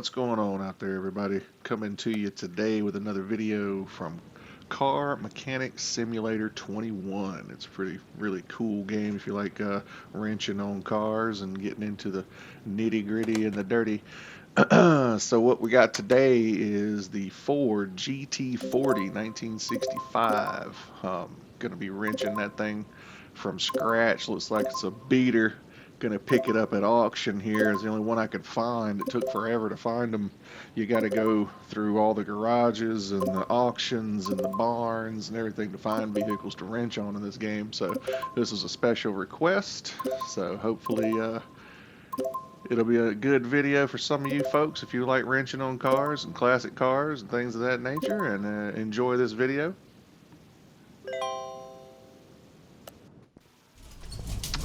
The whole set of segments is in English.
What's going on out there, everybody? Coming to you today with another video from Car Mechanic Simulator 21. It's a really cool game if you like wrenching on cars and getting into the nitty gritty and the dirty. So what we got today is the Ford GT40 1965. Gonna be wrenching that thing from scratch. Looks like it's a beater. Gonna pick it up at auction here. It's the only one I could find. It took forever to find them. You got to go through all the garages and the auctions and the barns and everything to find vehicles to wrench on in this game. So this is a special request. So hopefully it'll be a good video for some of you folks if you like wrenching on cars and classic cars and things of that nature, and enjoy this video.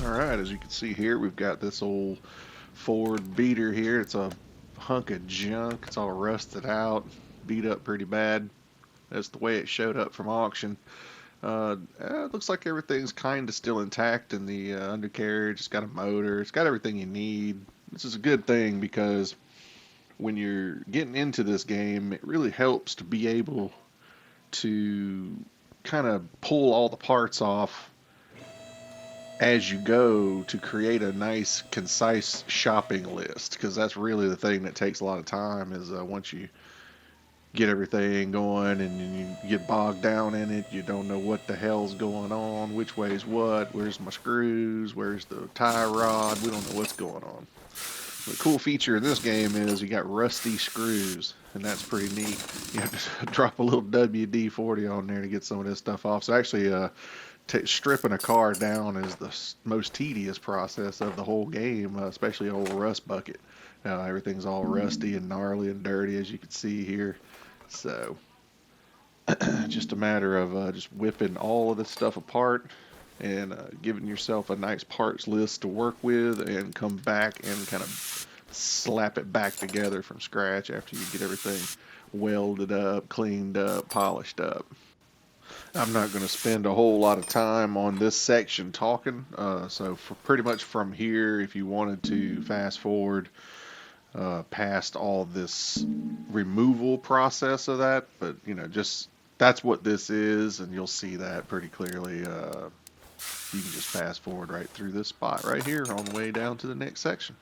Alright, as you can see here, we've got this old Ford beater here. It's a hunk of junk. It's all rusted out, beat up pretty bad. That's the way it showed up from auction. It looks like everything's kind of still intact in the undercarriage. It's got a motor. It's got everything you need. This is a good thing because when you're getting into this game, it really helps to be able to kind of pull all the parts off as you go to create a nice, concise shopping list, because that's really the thing that takes a lot of time is once you get everything going and you get bogged down in it, you don't know what the hell's going on, which way's what, where's my screws, where's the tie rod, we don't know what's going on. The cool feature in this game is you got rusty screws, and that's pretty neat. You have to drop a little WD-40 on there to get some of this stuff off. So actually stripping a car down is the most tedious process of the whole game, especially an old rust bucket. Everything's all rusty and gnarly and dirty, as you can see here. So just a matter of just whipping all of this stuff apart and giving yourself a nice parts list to work with, and come back and kind of slap it back together from scratch after you get everything welded up, cleaned up, polished up. I'm not going to spend a whole lot of time on this section talking, so for pretty much from here, if you wanted to fast forward past all this removal process of that, but just that's what this is, and you'll see that pretty clearly. You can just fast forward right through this spot right here on the way down to the next section.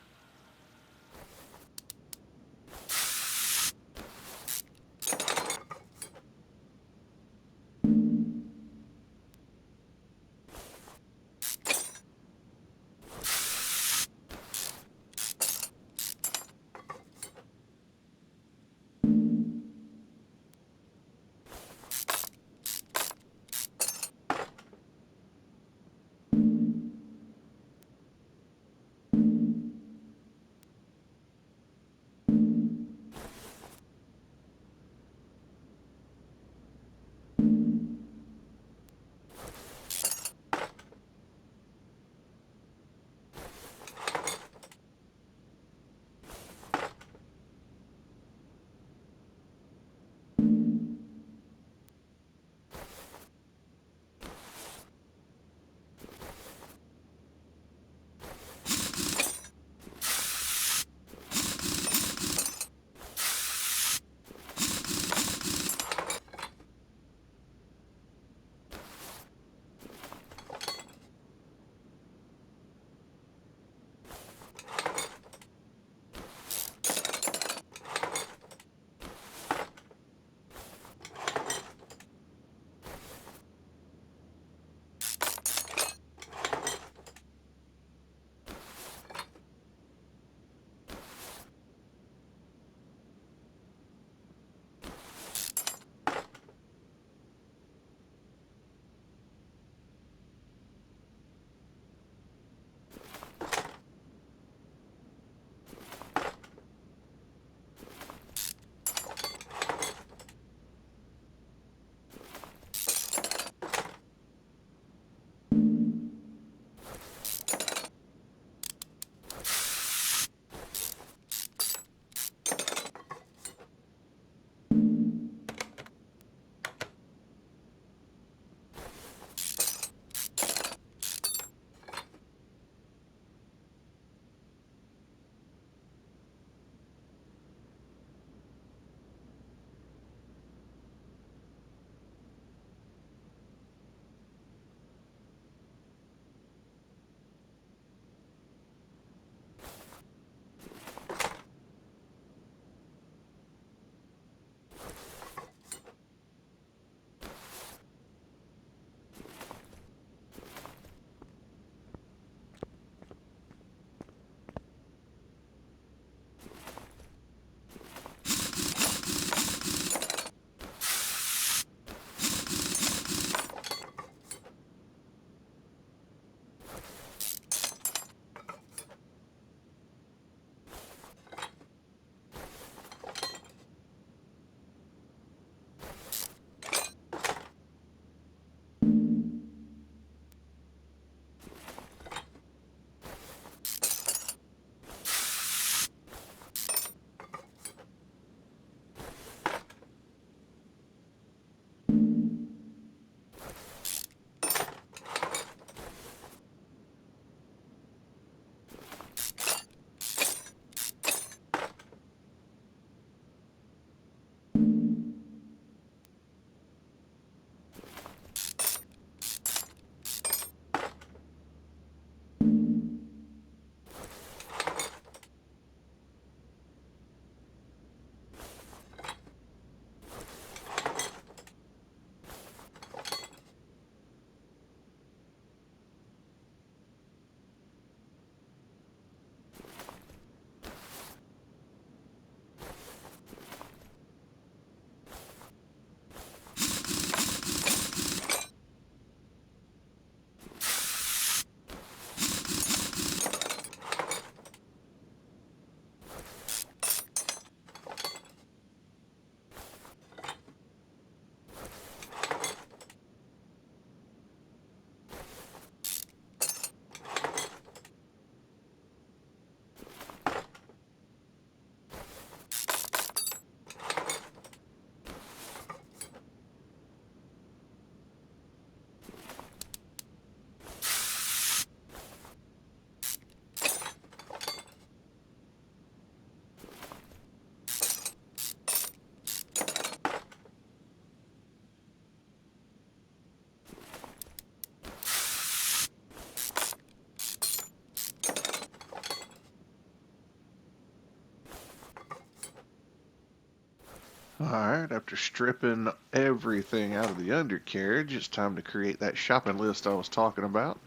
Alright, after stripping everything out of the undercarriage, it's time to create that shopping list I was talking about.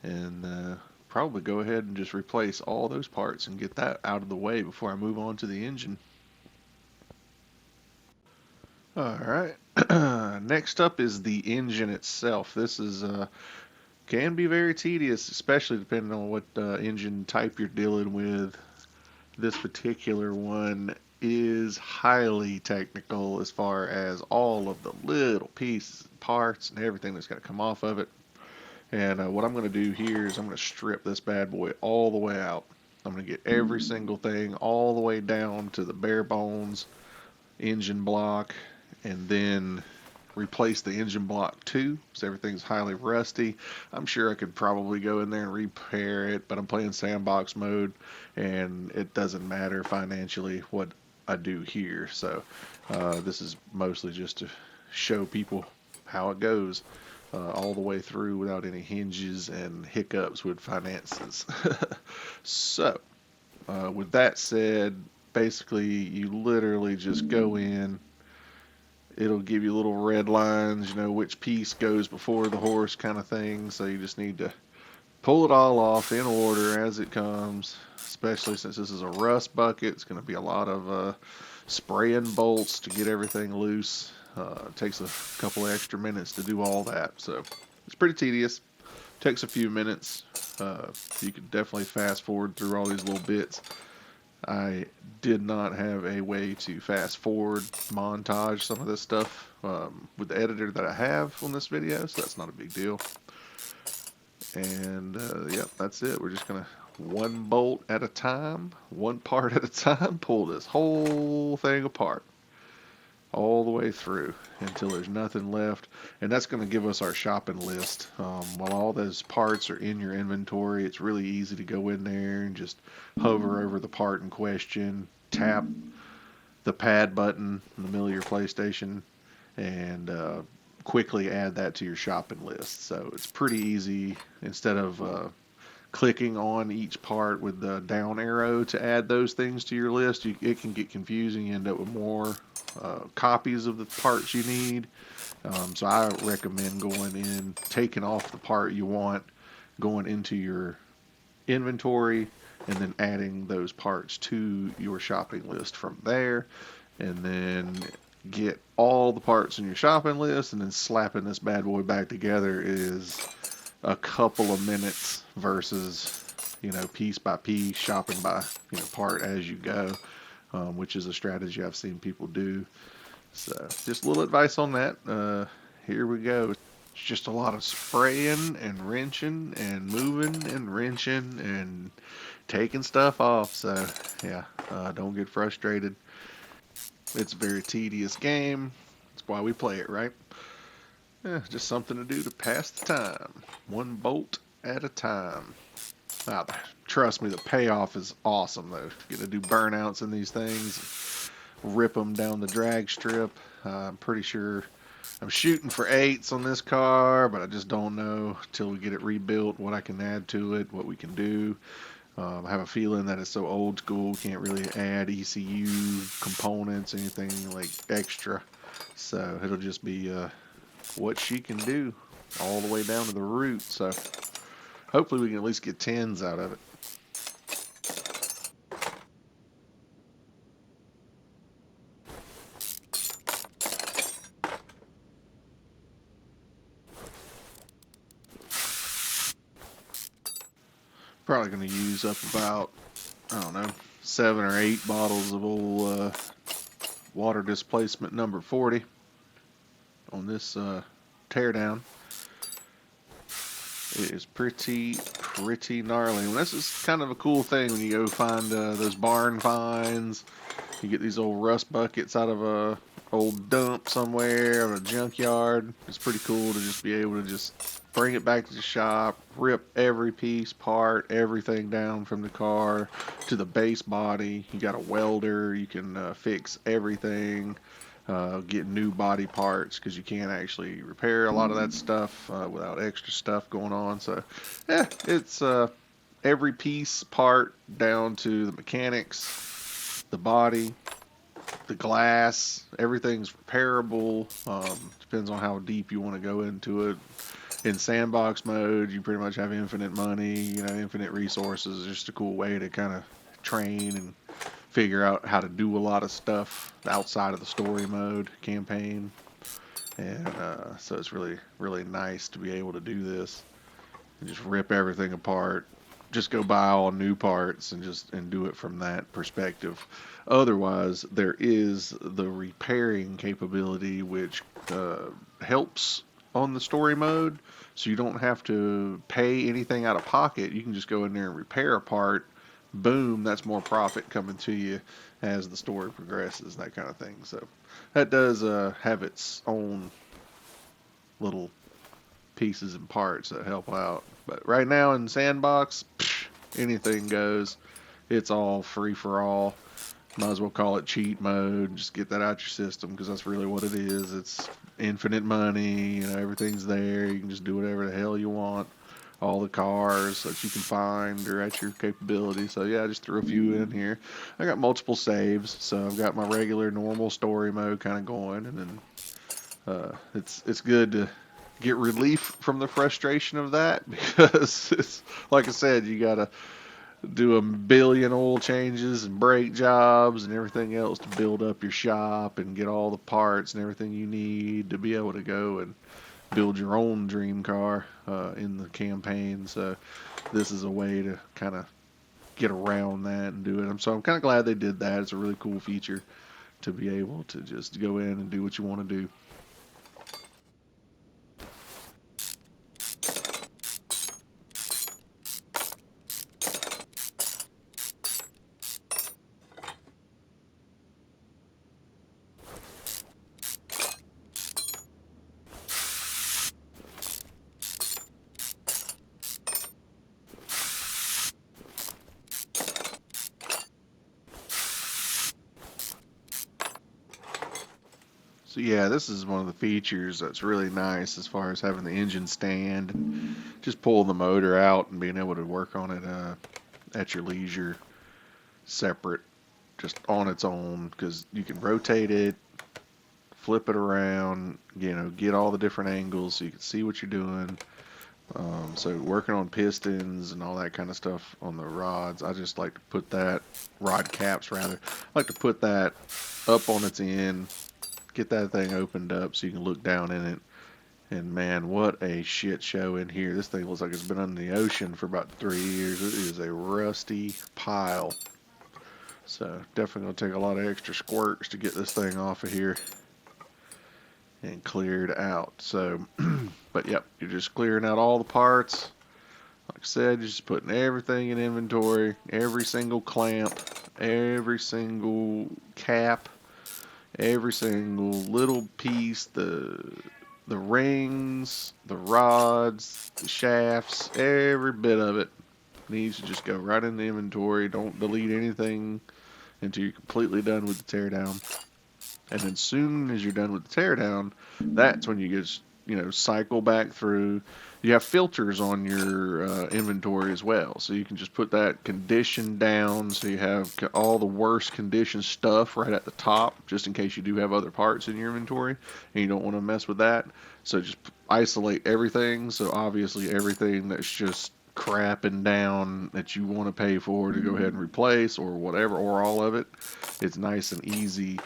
And probably go ahead and just replace all those parts and get that out of the way before I move on to the engine. Alright, next up is the engine itself. This is can be very tedious, especially depending on what engine type you're dealing with. This particular one is highly technical as far as all of the little pieces, parts, and everything that's going to come off of it. And what I'm going to do here is I'm going to strip this bad boy all the way out. I'm going to get every single thing all the way down to the bare bones engine block, and then replace the engine block too, so everything's highly rusty. I'm sure I could probably go in there and repair it, but I'm playing sandbox mode, and it doesn't matter financially what I do here. So this is mostly just to show people how it goes all the way through without any hinges and hiccups with finances. So with that said, basically you literally just go in. It'll give you little red lines, you know, which piece goes before the horse kind of thing. So you just need to pull it all off in order as it comes, especially since this is a rust bucket. It's going to be a lot of spraying bolts to get everything loose. It takes a couple of extra minutes to do all that. So it's pretty tedious. Takes a few minutes. You can definitely fast forward through all these little bits. I did not have a way to fast forward montage some of this stuff with the editor that I have on this video, so that's not a big deal. And yep, that's it. We're just gonna one bolt at a time, one part at a time, pull this whole thing apart all the way through until there's nothing left. And that's going to give us our shopping list. While all those parts are in your inventory, it's really easy to go in there and just hover over the part in question, tap the pad button in the middle of your PlayStation, and quickly add that to your shopping list. So it's pretty easy. Instead of clicking on each part with the down arrow to add those things to your list, it can get confusing. You end up with more copies of the parts you need. So I recommend going in, taking off the part you want, going into your inventory, and then adding those parts to your shopping list from there. And then get all the parts in your shopping list, and then slapping this bad boy back together is a couple of minutes versus, you know, piece by piece, shopping by, you know, part as you go, which is a strategy I've seen people do. So just a little advice on that. Here we go. It's just a lot of spraying and wrenching and moving and wrenching and taking stuff off. So yeah, don't get frustrated. It's a very tedious game. That's why we play it, right? Just something to do to pass the time. One bolt at a time. Now, trust me, the payoff is awesome, though. You get to do burnouts in these things, rip them down the drag strip. I'm pretty sure I'm shooting for 8s on this car, but I just don't know until we get it rebuilt what I can add to it, what we can do. I have a feeling that it's so old school, can't really add ECU components, anything like extra. So it'll just be what she can do all the way down to the root. So hopefully we can at least get 10s out of it. Probably going to use up about, I don't know, 7 or 8 bottles of old water displacement number 40 on this teardown. It is pretty gnarly. And this is kind of a cool thing when you go find those barn finds. You get these old rust buckets out of a old dump somewhere, or a junkyard. It's pretty cool to just be able to just bring it back to the shop, rip every piece, part, everything down from the car to the base body. You got a welder, you can fix everything, get new body parts, because you can't actually repair a lot of that stuff without extra stuff going on. So yeah, it's every piece, part, down to the mechanics, the body, the glass, everything's repairable. Depends on how deep you want to go into it. In sandbox mode, you pretty much have infinite money, infinite resources. It's just a cool way to kind of train and figure out how to do a lot of stuff outside of the story mode campaign. And so it's really, really nice to be able to do this and just rip everything apart. Just go buy all new parts and do it from that perspective. Otherwise, there is the repairing capability, which helps on the story mode, so you don't have to pay anything out of pocket. You can just go in there and repair a part. Boom, that's more profit coming to you as the story progresses, that kind of thing. So that does have its own little pieces and parts that help out. But right now in Sandbox, anything goes. It's all free for all. Might as well call it cheat mode. Just get that out your system, because that's really what it is. It's infinite money. Everything's there. You can just do whatever the hell you want. All the cars that you can find are at your capability. So yeah, I just threw a few in here. I got multiple saves, so I've got my regular normal story mode kind of going, and then it's good to get relief from the frustration of that, because it's like I said, you gotta do a billion oil changes and brake jobs and everything else to build up your shop and get all the parts and everything you need to be able to go and build your own dream car in the campaign. So this is a way to kind of get around that and do it. So I'm kind of glad they did that. It's a really cool feature to be able to just go in and do what you want to do. So yeah, this is one of the features that's really nice as far as having the engine stand and just pull the motor out and being able to work on it at your leisure, separate, just on its own, because you can rotate it, flip it around, get all the different angles so you can see what you're doing. So working on pistons and all that kind of stuff on the rods, I just like to put that, rod caps rather, I like to put that up on its end, get that thing opened up so you can look down in it. And man, what a shit show in here. This thing looks like it's been under the ocean for about 3 years. It is a rusty pile. So definitely going to take a lot of extra squirts to get this thing off of here and cleared out. So, but yep, you're just clearing out all the parts. Like I said, you're just putting everything in inventory, every single clamp, every single cap, every single little piece, the rings, the rods, the shafts, every bit of it needs to just go right in the inventory. Don't delete anything until you're completely done with the teardown. And then soon as you're done with the teardown, that's when you just, cycle back through. You have filters on your inventory as well, so you can just put that condition down, so you have all the worst condition stuff right at the top, just in case you do have other parts in your inventory and you don't want to mess with that. So just isolate everything. So obviously everything that's just crapping down that you want to pay for to go ahead and replace, or whatever, or all of it, it's nice and easy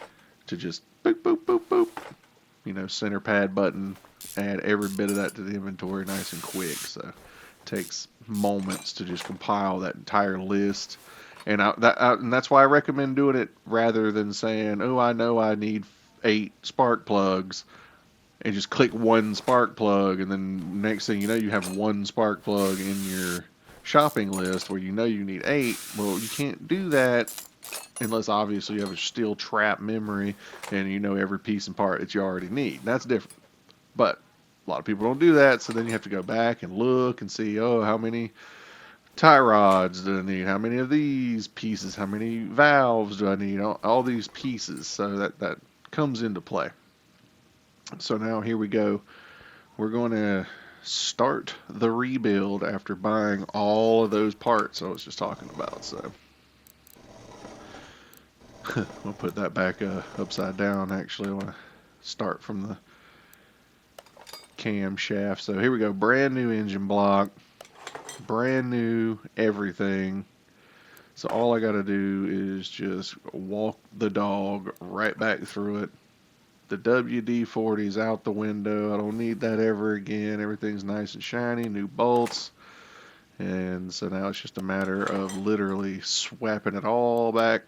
to just boop, boop, boop, boop, center pad button, add every bit of that to the inventory nice and quick. So it takes moments to just compile that entire list. And that's why I recommend doing it rather than saying, oh, I know I need 8 spark plugs, and just click one spark plug, and then next thing you know, you have one spark plug in your shopping list where you need 8. Well, you can't do that unless obviously you have a steel trap memory and you know every piece and part that you already need. That's different. But a lot of people don't do that, so then you have to go back and look and see, oh, how many tie rods do I need? How many of these pieces? How many valves do I need? All these pieces. So that comes into play. So now here we go. We're going to start the rebuild after buying all of those parts I was just talking about. So We'll put that back upside down. Actually, I want to start from the camshaft. So here we go. Brand new engine block, brand new everything. So all I got to do is just walk the dog right back through it. The WD-40 is out the window. I don't need that ever again. Everything's nice and shiny, new bolts. And so now it's just a matter of literally swapping it all back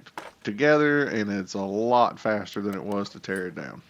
together, and it's a lot faster than it was to tear it down.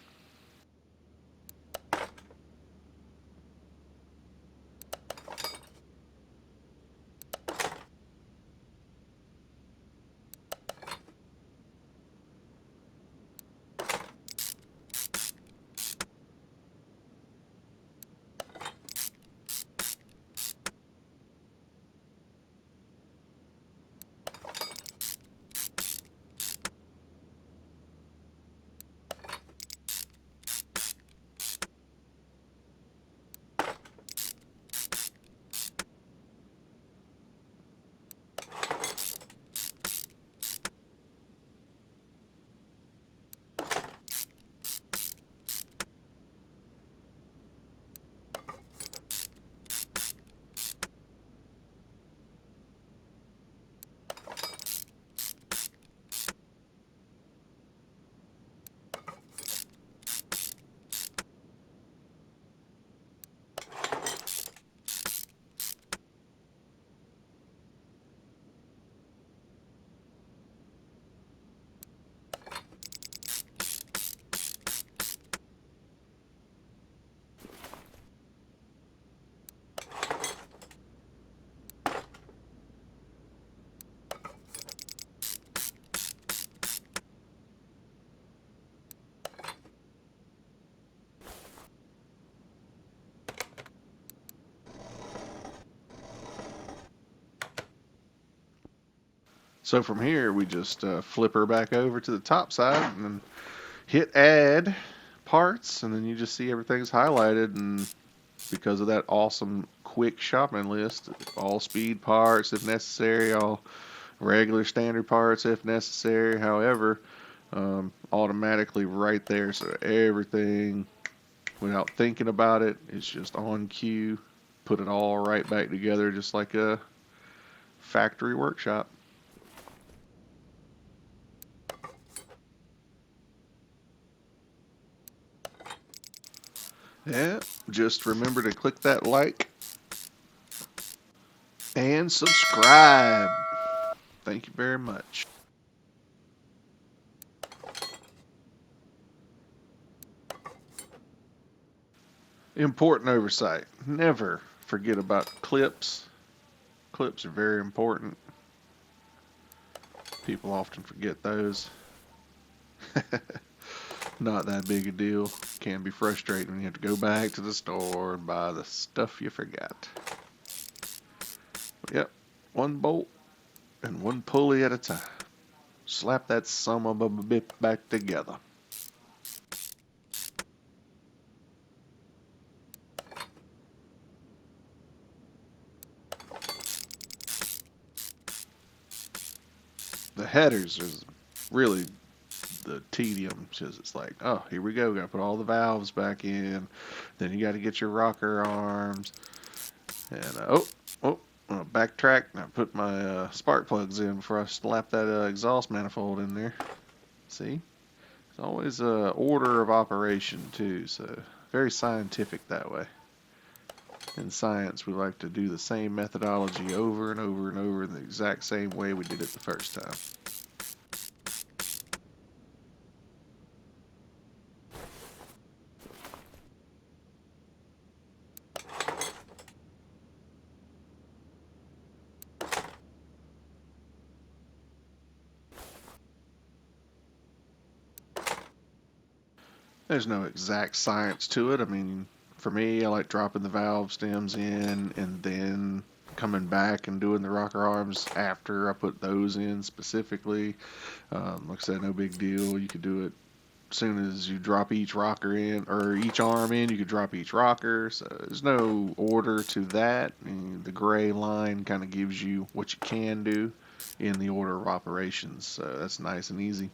So from here, we just flip her back over to the top side and then hit add parts, and then you just see everything's highlighted. And because of that awesome quick shopping list, all speed parts if necessary, all regular standard parts if necessary. However, automatically right there, so everything without thinking about it, it's just on cue. Put it all right back together, just like a factory workshop. Yeah, just remember to click that like and subscribe. Thank you very much. Important oversight. Never forget about clips. Clips are very important. People often forget those. Not that big a deal. Can be frustrating when you have to go back to the store and buy the stuff you forgot. But yep, one bolt and one pulley at a time. Slap that son of a bit back together. The headers is really the tedium, because it's like, oh, here we go, gotta put all the valves back in, then you gotta get your rocker arms, and backtrack, and I put my spark plugs in before I slap that exhaust manifold in there. See, it's always a order of operation too, so very scientific that way. In science, we like to do the same methodology over and over and over in the exact same way we did it the first time. There's no exact science to it. I mean, for me, I like dropping the valve stems in and then coming back and doing the rocker arms after I put those in specifically. Like I said, no big deal. You could do it as soon as you drop each rocker in, or each arm in, you could drop each rocker. So there's no order to that. And the gray line kind of gives you what you can do in the order of operations. So that's nice and easy.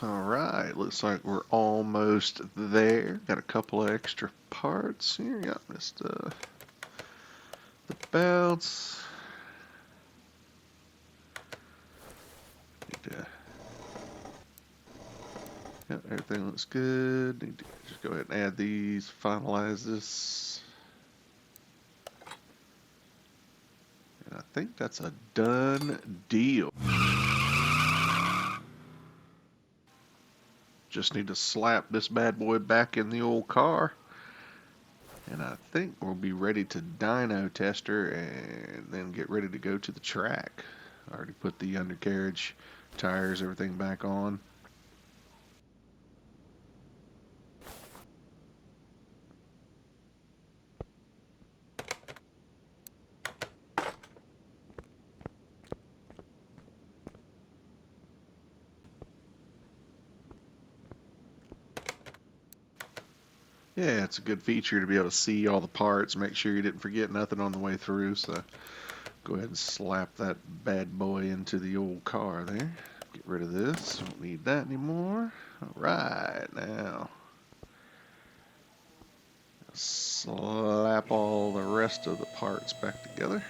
Alright, looks like we're almost there. Got a couple of extra parts here. Got missed the belts. Need to, yep, everything looks good. Need to just go ahead and add these, finalize this. And I think that's a done deal. Just need to slap this bad boy back in the old car. And I think we'll be ready to dyno test her and then get ready to go to the track. I already put the undercarriage, tires, everything back on. Yeah, it's a good feature to be able to see all the parts, make sure you didn't forget nothing on the way through. So go ahead and slap that bad boy into the old car there. Get rid of this, don't need that anymore. Alright, now slap all the rest of the parts back together.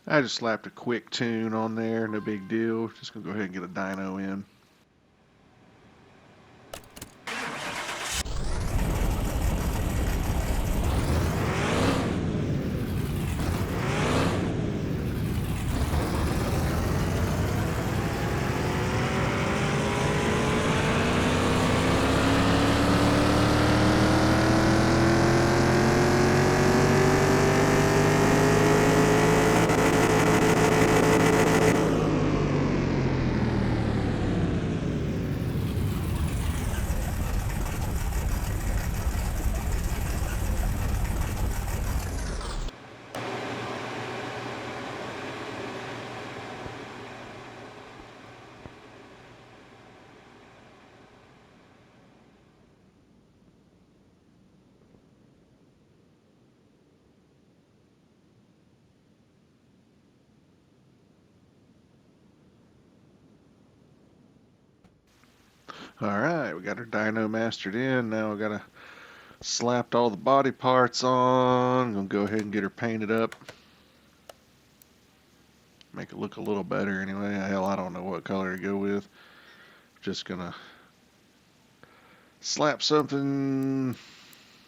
I just slapped a quick tune on there, no big deal. Just gonna go ahead and get a dyno in. Alright, we got our dyno mastered in. Now we gotta slapped all the body parts on. Gonna go ahead and get her painted up. Make it look a little better anyway. Hell, I don't know what color to go with. Just gonna slap something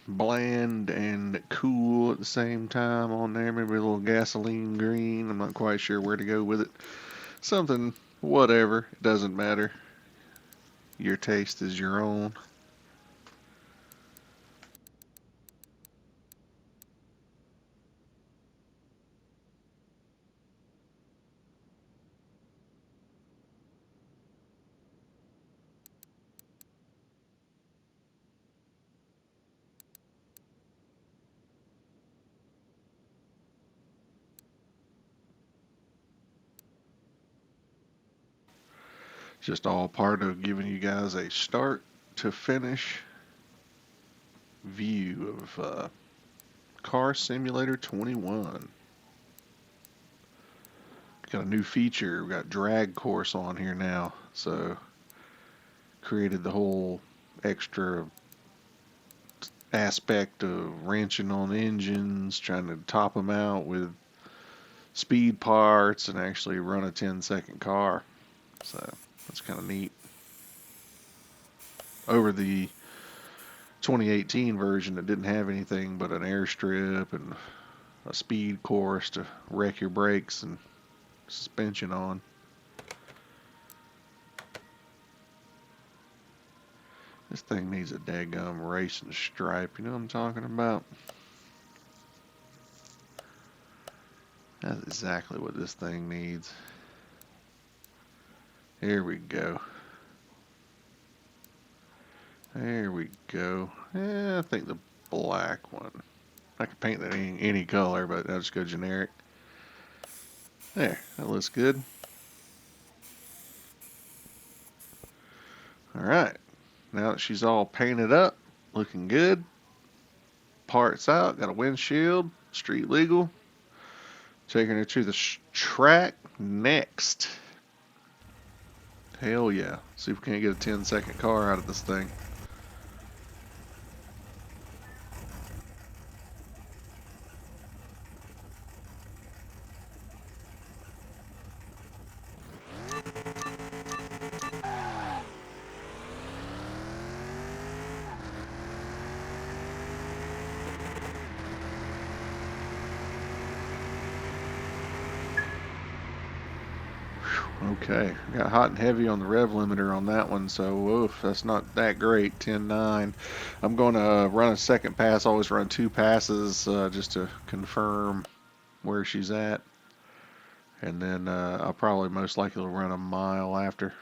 bland and cool at the same time on there. Maybe a little gasoline green. I'm not quite sure where to go with it. Something, whatever. It doesn't matter. Your taste is your own. Just all part of giving you guys a start to finish view of Car Simulator 21. Got a new feature. We got drag course on here now, so created the whole extra aspect of wrenching on engines, trying to top them out with speed parts, and actually run a 10-second car. So that's kind of neat. Over the 2018 version, it didn't have anything but an airstrip and a speed course to wreck your brakes and suspension on. This thing needs a daggum racing stripe, you know what I'm talking about? That's exactly what this thing needs. Here we go. There we go. I think the black one. I could paint that any color, but I'll just go generic. There, that looks good. Alright, now that she's all painted up, looking good. Parts out, got a windshield, street legal. Taking her to the track next. Hell yeah. See if we can't get a 10-second car out of this thing. Okay, got hot and heavy on the rev limiter on that one, so oof, that's not that great. 10.9. I'm going to run a second pass. Always run two passes just to confirm where she's at, and then I'll probably most likely run a mile after.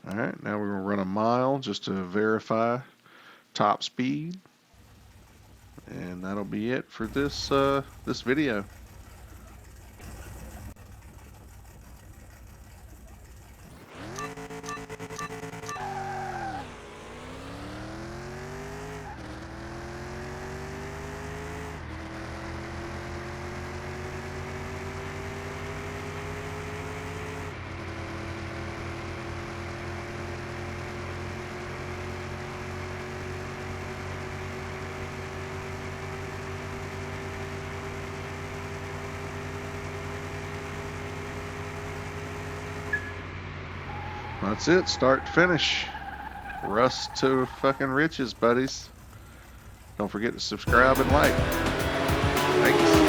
Alright, now we're going to run a mile just to verify top speed. And that'll be it for this this video. That's it, start to finish. Rust to fucking riches, buddies. Don't forget to subscribe and like. Thanks.